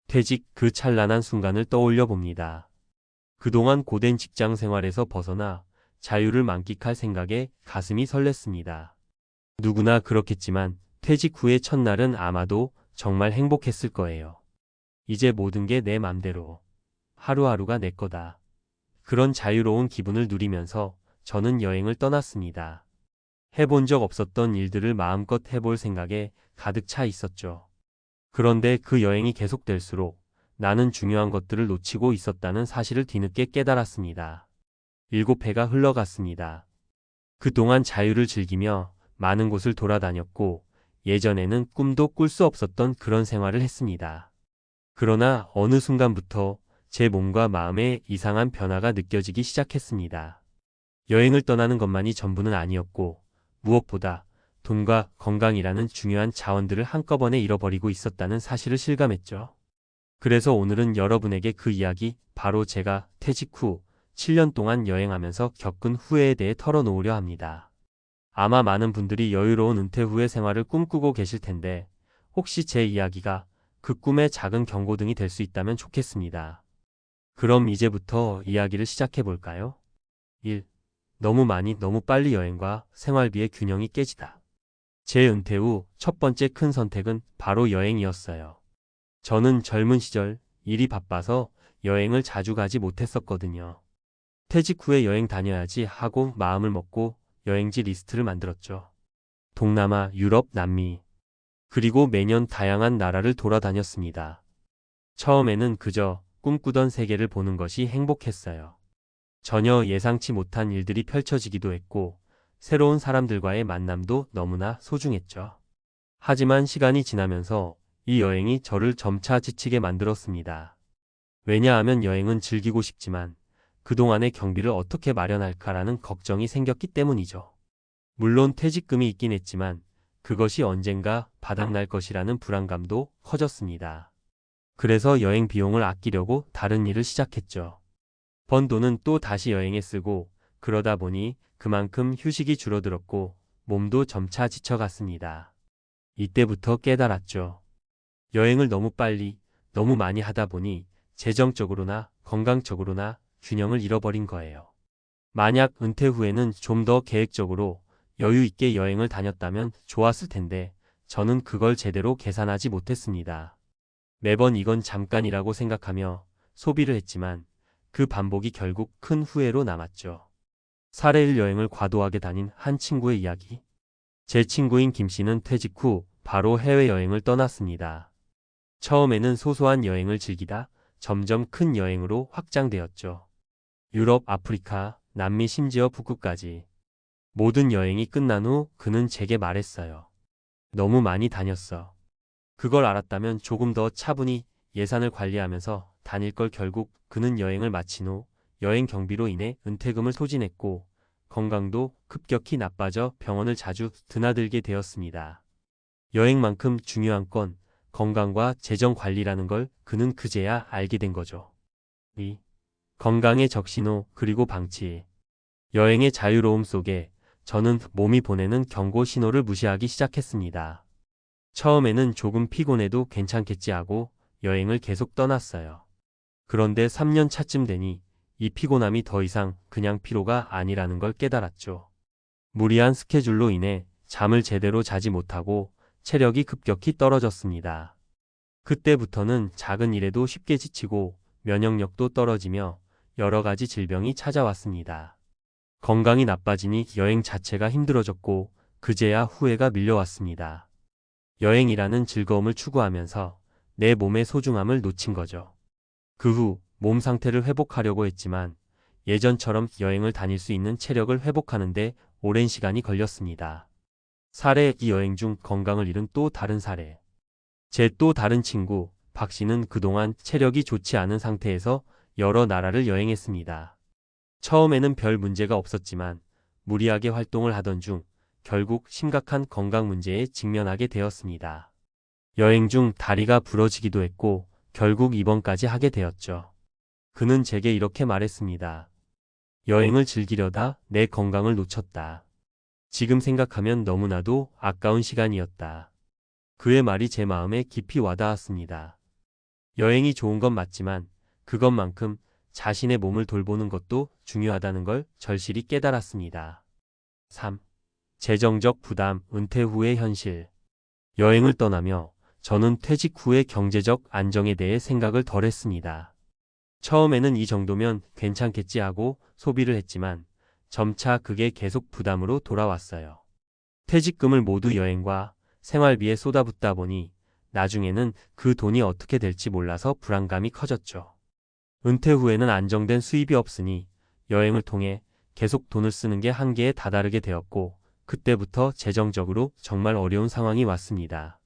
퇴직 그 찬란한 순간을 떠올려 봅니다. 그동안 고된 직장 생활에서 벗어나 자유를 만끽할 생각에 가슴이 설렜습니다. 누구나 그렇겠지만 퇴직 후의 첫날은 아마도 정말 행복했을 거예요. 이제 모든 게 내 맘대로. 하루하루가 내 거다. 그런 자유로운 기분을 누리면서 저는 여행을 떠났습니다. 해본 적 없었던 일들을 마음껏 해볼 생각에 가득 차 있었죠. 그런데 그 여행이 계속될수록 나는 중요한 것들을 놓치고 있었다는 사실을 뒤늦게 깨달았습니다. 7해가 흘러갔습니다. 그동안 자유를 즐기며 많은 곳을 돌아다녔고 예전에는 꿈도 꿀 수 없었던 그런 생활을 했습니다. 그러나 어느 순간부터 제 몸과 마음에 이상한 변화가 느껴지기 시작했습니다. 여행을 떠나는 것만이 전부는 아니었고 무엇보다 돈과 건강이라는 중요한 자원들을 한꺼번에 잃어버리고 있었다는 사실을 실감했죠. 그래서 오늘은 여러분에게 그 이야기, 바로 제가 퇴직 후 7년 동안 여행하면서 겪은 후회에 대해 털어놓으려 합니다. 아마 많은 분들이 여유로운 은퇴 후의 생활을 꿈꾸고 계실 텐데 혹시 제 이야기가 그 꿈의 작은 경고등이 될 수 있다면 좋겠습니다. 그럼 이제부터 이야기를 시작해 볼까요? 1. 너무 많이 너무 빨리 여행과 생활비의 균형이 깨지다. 제 은퇴 후 첫 번째 큰 선택은 바로 여행이었어요. 저는 젊은 시절 일이 바빠서 여행을 자주 가지 못했었거든요. 퇴직 후에 여행 다녀야지 하고 마음을 먹고 여행지 리스트를 만들었죠. 동남아, 유럽, 남미. 그리고 매년 다양한 나라를 돌아다녔습니다. 처음에는 그저 꿈꾸던 세계를 보는 것이 행복했어요. 전혀 예상치 못한 일들이 펼쳐지기도 했고 새로운 사람들과의 만남도 너무나 소중했죠. 하지만 시간이 지나면서 이 여행이 저를 점차 지치게 만들었습니다. 왜냐하면 여행은 즐기고 싶지만 그동안의 경비를 어떻게 마련할까라는 걱정이 생겼기 때문이죠. 물론 퇴직금이 있긴 했지만 그것이 언젠가 바닥날 것이라는 불안감도 커졌습니다. 그래서 여행 비용을 아끼려고 다른 일을 시작했죠. 번 돈은 또 다시 여행에 쓰고 그러다 보니 그만큼 휴식이 줄어들었고 몸도 점차 지쳐갔습니다. 이때부터 깨달았죠. 여행을 너무 빨리, 너무 많이 하다 보니 재정적으로나 건강적으로나 균형을 잃어버린 거예요. 만약 은퇴 후에는 좀 더 계획적으로 여유 있게 여행을 다녔다면 좋았을 텐데 저는 그걸 제대로 계산하지 못했습니다. 매번 이건 잠깐이라고 생각하며 소비를 했지만 그 반복이 결국 큰 후회로 남았죠. 사례 1, 여행을 과도하게 다닌 한 친구의 이야기. 제 친구인 김 씨는 퇴직 후 바로 해외여행을 떠났습니다. 처음에는 소소한 여행을 즐기다 점점 큰 여행으로 확장되었죠. 유럽, 아프리카, 남미, 심지어 북극까지. 모든 여행이 끝난 후 그는 제게 말했어요. 너무 많이 다녔어. 그걸 알았다면 조금 더 차분히 예산을 관리하면서 다닐 걸. 결국 그는 여행을 마친 후 여행 경비로 인해 은퇴금을 소진했고 건강도 급격히 나빠져 병원을 자주 드나들게 되었습니다. 여행만큼 중요한 건 건강과 재정 관리라는 걸 그는 그제야 알게 된 거죠. 2. 건강의 적신호 그리고 방치. 여행의 자유로움 속에 저는 몸이 보내는 경고 신호를 무시하기 시작했습니다. 처음에는 조금 피곤해도 괜찮겠지 하고 여행을 계속 떠났어요. 그런데 3년 차쯤 되니 이 피곤함이 더 이상 그냥 피로가 아니라는 걸 깨달았죠. 무리한 스케줄로 인해 잠을 제대로 자지 못하고 체력이 급격히 떨어졌습니다. 그때부터는 작은 일에도 쉽게 지치고 면역력도 떨어지며 여러 가지 질병이 찾아왔습니다. 건강이 나빠지니 여행 자체가 힘들어졌고 그제야 후회가 밀려왔습니다. 여행이라는 즐거움을 추구하면서 내 몸의 소중함을 놓친 거죠. 그 후 몸 상태를 회복하려고 했지만 예전처럼 여행을 다닐 수 있는 체력을 회복하는데 오랜 시간이 걸렸습니다. 사례 2, 여행 중 건강을 잃은 또 다른 사례. 제 또 다른 친구 박 씨는 그동안 체력이 좋지 않은 상태에서 여러 나라를 여행했습니다. 처음에는 별 문제가 없었지만 무리하게 활동을 하던 중 결국 심각한 건강 문제에 직면하게 되었습니다. 여행 중 다리가 부러지기도 했고 결국 입원까지 하게 되었죠. 그는 제게 이렇게 말했습니다. 여행을 즐기려다 내 건강을 놓쳤다. 지금 생각하면 너무나도 아까운 시간이었다. 그의 말이 제 마음에 깊이 와닿았습니다. 여행이 좋은 건 맞지만 그것만큼 자신의 몸을 돌보는 것도 중요하다는 걸 절실히 깨달았습니다. 3. 재정적 부담, 은퇴 후의 현실. 여행을 떠나며 저는 퇴직 후의 경제적 안정에 대해 생각을 덜 했습니다. 처음에는 이 정도면 괜찮겠지 하고 소비를 했지만 점차 그게 계속 부담으로 돌아왔어요. 퇴직금을 모두 여행과 생활비에 쏟아붓다 보니 나중에는 그 돈이 어떻게 될지 몰라서 불안감이 커졌죠. 은퇴 후에는 안정된 수입이 없으니 여행을 통해 계속 돈을 쓰는 게 한계에 다다르게 되었고 그때부터 재정적으로 정말 어려운 상황이 왔습니다.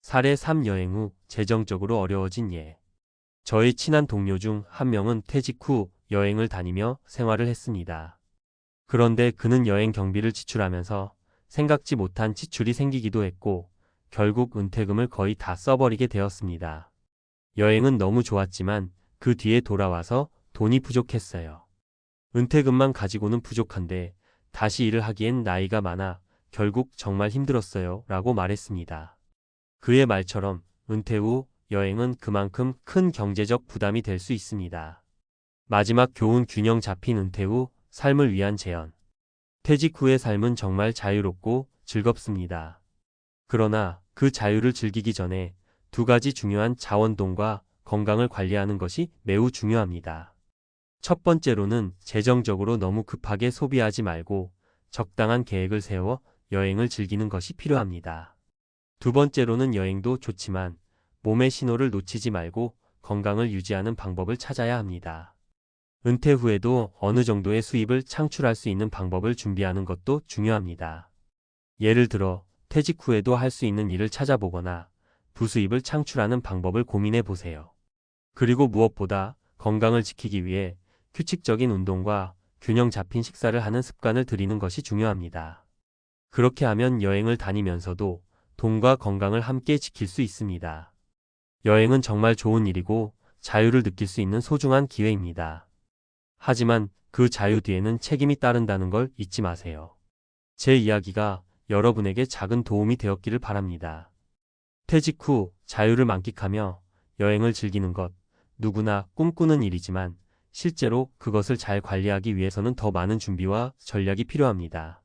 사례 3. 여행 후 재정적으로 어려워진 예. 저의 친한 동료 중 한 명은 퇴직 후 여행을 다니며 생활을 했습니다. 그런데 그는 여행 경비를 지출하면서 생각지 못한 지출이 생기기도 했고 결국 은퇴금을 거의 다 써버리게 되었습니다. 여행은 너무 좋았지만 그 뒤에 돌아와서 돈이 부족했어요. 은퇴금만 가지고는 부족한데 다시 일을 하기엔 나이가 많아 결국 정말 힘들었어요 라고 말했습니다. 그의 말처럼 은퇴 후 여행은 그만큼 큰 경제적 부담이 될 수 있습니다. 마지막 교훈 균형 잡힌 은퇴 후 삶을 위한 제언. 퇴직 후의 삶은 정말 자유롭고 즐겁습니다. 그러나 그 자유를 즐기기 전에 두 가지 중요한 자원돈과 건강을 관리하는 것이 매우 중요합니다. 첫 번째로는 재정적으로 너무 급하게 소비하지 말고 적당한 계획을 세워 여행을 즐기는 것이 필요합니다. 두 번째로는 여행도 좋지만 몸의 신호를 놓치지 말고 건강을 유지하는 방법을 찾아야 합니다. 은퇴 후에도 어느 정도의 수입을 창출할 수 있는 방법을 준비하는 것도 중요합니다. 예를 들어 퇴직 후에도 할 수 있는 일을 찾아보거나 부수입을 창출하는 방법을 고민해 보세요. 그리고 무엇보다 건강을 지키기 위해 규칙적인 운동과 균형 잡힌 식사를 하는 습관을 들이는 것이 중요합니다. 그렇게 하면 여행을 다니면서도 돈과 건강을 함께 지킬 수 있습니다. 여행은 정말 좋은 일이고 자유를 느낄 수 있는 소중한 기회입니다. 하지만 그 자유 뒤에는 책임이 따른다는 걸 잊지 마세요. 제 이야기가 여러분에게 작은 도움이 되었기를 바랍니다. 퇴직 후 자유를 만끽하며 여행을 즐기는 것, 누구나 꿈꾸는 일이지만 실제로 그것을 잘 관리하기 위해서는 더 많은 준비와 전략이 필요합니다.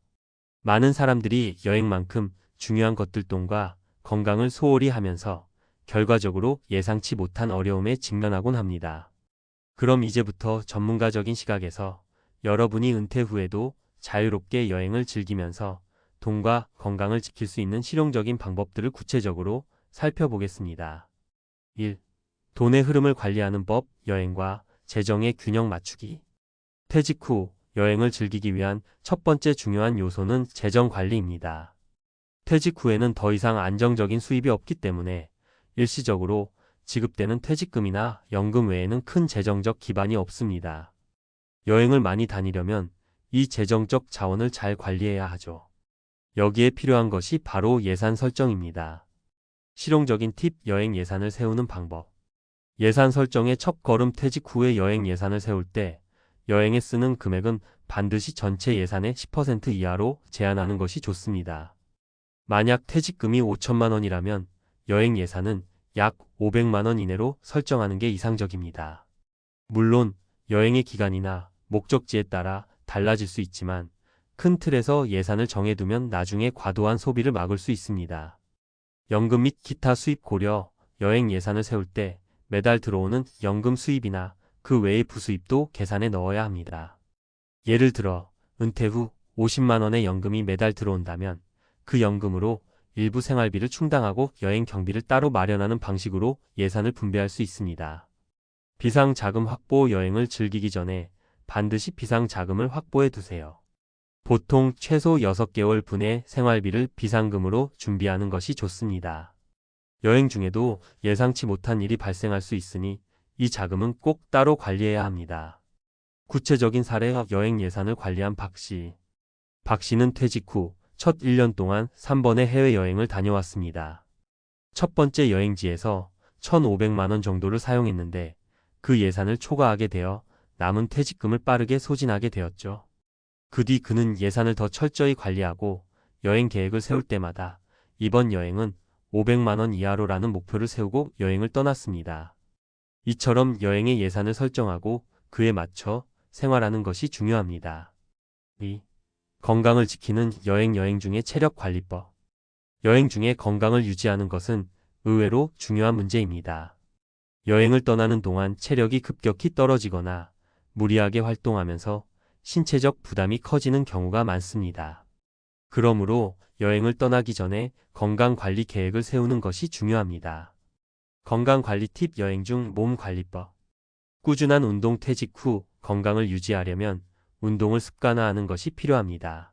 많은 사람들이 여행만큼 중요한 것들과 건강을 소홀히 하면서 결과적으로 예상치 못한 어려움에 직면하곤 합니다. 그럼 이제부터 전문가적인 시각에서 여러분이 은퇴 후에도 자유롭게 여행을 즐기면서 돈과 건강을 지킬 수 있는 실용적인 방법들을 구체적으로 살펴보겠습니다. 1. 돈의 흐름을 관리하는 법, 여행과 재정의 균형 맞추기. 퇴직 후 여행을 즐기기 위한 첫 번째 중요한 요소는 재정 관리입니다. 퇴직 후에는 더 이상 안정적인 수입이 없기 때문에 일시적으로 지급되는 퇴직금이나 연금 외에는 큰 재정적 기반이 없습니다. 여행을 많이 다니려면 이 재정적 자원을 잘 관리해야 하죠. 여기에 필요한 것이 바로 예산 설정입니다. 실용적인 팁, 여행 예산을 세우는 방법. 예산 설정의 첫 걸음. 퇴직 후에 여행 예산을 세울 때 여행에 쓰는 금액은 반드시 전체 예산의 10% 이하로 제한하는 것이 좋습니다. 만약 퇴직금이 5천만 원이라면 여행 예산은 약 500만 원 이내로 설정하는 게 이상적입니다. 물론 여행의 기간이나 목적지에 따라 달라질 수 있지만 큰 틀에서 예산을 정해두면 나중에 과도한 소비를 막을 수 있습니다. 연금 및 기타 수입 고려. 여행 예산을 세울 때 매달 들어오는 연금 수입이나 그 외의 부수입도 계산에 넣어야 합니다. 예를 들어 은퇴 후 50만 원의 연금이 매달 들어온다면 그 연금으로 일부 생활비를 충당하고 여행 경비를 따로 마련하는 방식으로 예산을 분배할 수 있습니다. 비상자금 확보. 여행을 즐기기 전에 반드시 비상자금을 확보해 두세요. 보통 최소 6개월 분의 생활비를 비상금으로 준비하는 것이 좋습니다. 여행 중에도 예상치 못한 일이 발생할 수 있으니 이 자금은 꼭 따로 관리해야 합니다. 구체적인 사례. 여행 예산을 관리한 박 씨. 박 씨는 퇴직 후 첫 1년 동안 3번의 해외여행을 다녀왔습니다. 첫 번째 여행지에서 1,500만 원 정도를 사용했는데 그 예산을 초과하게 되어 남은 퇴직금을 빠르게 소진하게 되었죠. 그 뒤 그는 예산을 더 철저히 관리하고 여행 계획을 세울 때마다 이번 여행은 500만 원 이하로라는 목표를 세우고 여행을 떠났습니다. 이처럼 여행의 예산을 설정하고 그에 맞춰 생활하는 것이 중요합니다. 2. 건강을 지키는 여행 중의 체력 관리법. 여행 중에 건강을 유지하는 것은 의외로 중요한 문제입니다. 여행을 떠나는 동안 체력이 급격히 떨어지거나 무리하게 활동하면서 신체적 부담이 커지는 경우가 많습니다. 그러므로 여행을 떠나기 전에 건강관리 계획을 세우는 것이 중요합니다. 건강관리 팁 여행 중 몸 관리법. 꾸준한 운동 퇴직 후 건강을 유지하려면 운동을 습관화하는 것이 필요합니다.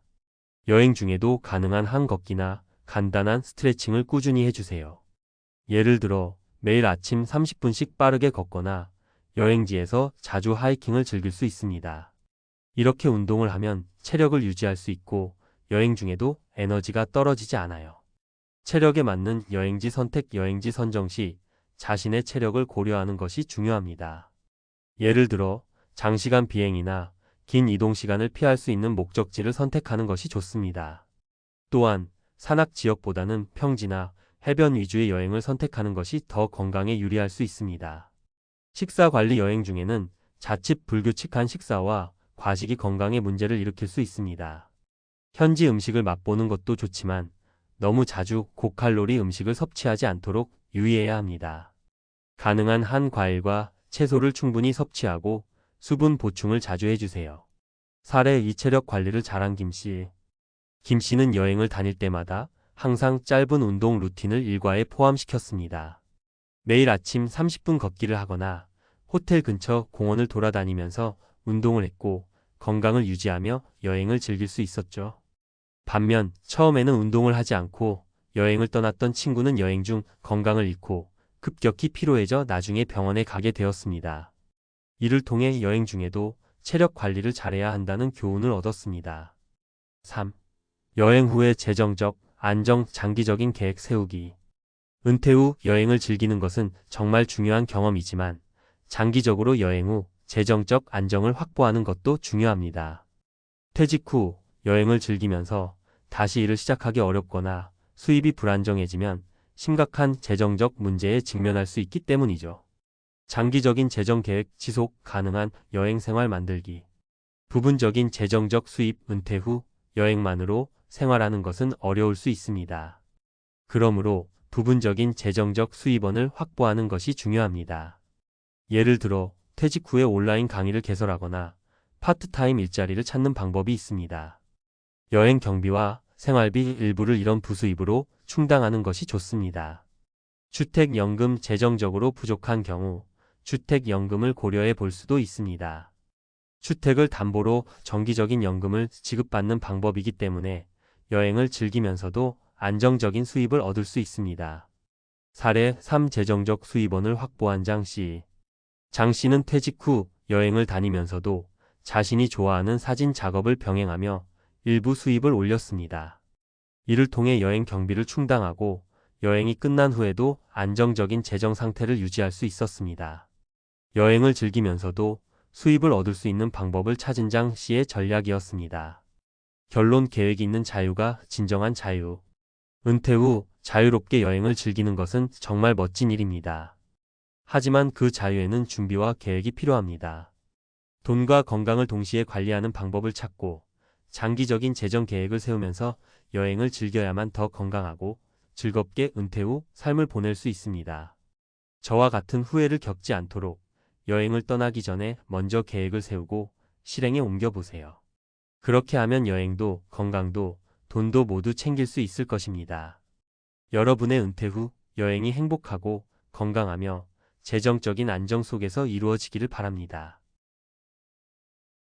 여행 중에도 가능한 한 걷기나 간단한 스트레칭을 꾸준히 해주세요. 예를 들어 매일 아침 30분씩 빠르게 걷거나 여행지에서 자주 하이킹을 즐길 수 있습니다. 이렇게 운동을 하면 체력을 유지할 수 있고 여행 중에도 에너지가 떨어지지 않아요. 체력에 맞는 여행지 선택. 여행지 선정 시 자신의 체력을 고려하는 것이 중요합니다. 예를 들어 장시간 비행이나 긴 이동 시간을 피할 수 있는 목적지를 선택하는 것이 좋습니다. 또한 산악 지역보다는 평지나 해변 위주의 여행을 선택하는 것이 더 건강에 유리할 수 있습니다. 식사 관리. 여행 중에는 자칫 불규칙한 식사와 과식이 건강에 문제를 일으킬 수 있습니다. 현지 음식을 맛보는 것도 좋지만 너무 자주 고칼로리 음식을 섭취하지 않도록 유의해야 합니다. 가능한 한 과일과 채소를 충분히 섭취하고 수분 보충을 자주 해주세요. 사례 2. 체력 관리를 잘한 김씨. 김씨는 여행을 다닐 때마다 항상 짧은 운동 루틴을 일과에 포함시켰습니다. 매일 아침 30분 걷기를 하거나 호텔 근처 공원을 돌아다니면서 운동을 했고 건강을 유지하며 여행을 즐길 수 있었죠. 반면 처음에는 운동을 하지 않고 여행을 떠났던 친구는 여행 중 건강을 잃고 급격히 피로해져 나중에 병원에 가게 되었습니다. 이를 통해 여행 중에도 체력 관리를 잘해야 한다는 교훈을 얻었습니다. 3. 여행 후의 재정적 안정. 장기적인 계획 세우기. 은퇴 후 여행을 즐기는 것은 정말 중요한 경험이지만 장기적으로 여행 후 재정적 안정을 확보하는 것도 중요합니다. 퇴직 후 여행을 즐기면서 다시 일을 시작하기 어렵거나 수입이 불안정해지면 심각한 재정적 문제에 직면할 수 있기 때문이죠. 장기적인 재정 계획. 지속 가능한 여행 생활 만들기. 부분적인 재정적 수입. 은퇴 후 여행만으로 생활하는 것은 어려울 수 있습니다. 그러므로 부분적인 재정적 수입원을 확보하는 것이 중요합니다. 예를 들어 퇴직 후에 온라인 강의를 개설하거나 파트타임 일자리를 찾는 방법이 있습니다. 여행 경비와 생활비 일부를 이런 부수입으로 충당하는 것이 좋습니다. 주택연금. 재정적으로 부족한 경우 주택연금을 고려해 볼 수도 있습니다. 주택을 담보로 정기적인 연금을 지급받는 방법이기 때문에 여행을 즐기면서도 안정적인 수입을 얻을 수 있습니다. 사례 3. 재정적 수입원을 확보한 장씨. 장씨는 퇴직 후 여행을 다니면서도 자신이 좋아하는 사진 작업을 병행하며 일부 수입을 올렸습니다. 이를 통해 여행 경비를 충당하고 여행이 끝난 후에도 안정적인 재정 상태를 유지할 수 있었습니다. 여행을 즐기면서도 수입을 얻을 수 있는 방법을 찾은 장 씨의 전략이었습니다. 결론. 계획이 있는 자유가 진정한 자유. 은퇴 후 자유롭게 여행을 즐기는 것은 정말 멋진 일입니다. 하지만 그 자유에는 준비와 계획이 필요합니다. 돈과 건강을 동시에 관리하는 방법을 찾고 장기적인 재정 계획을 세우면서 여행을 즐겨야만 더 건강하고 즐겁게 은퇴 후 삶을 보낼 수 있습니다. 저와 같은 후회를 겪지 않도록 여행을 떠나기 전에 먼저 계획을 세우고 실행에 옮겨보세요. 그렇게 하면 여행도 건강도 돈도 모두 챙길 수 있을 것입니다. 여러분의 은퇴 후 여행이 행복하고 건강하며 재정적인 안정 속에서 이루어지기를 바랍니다.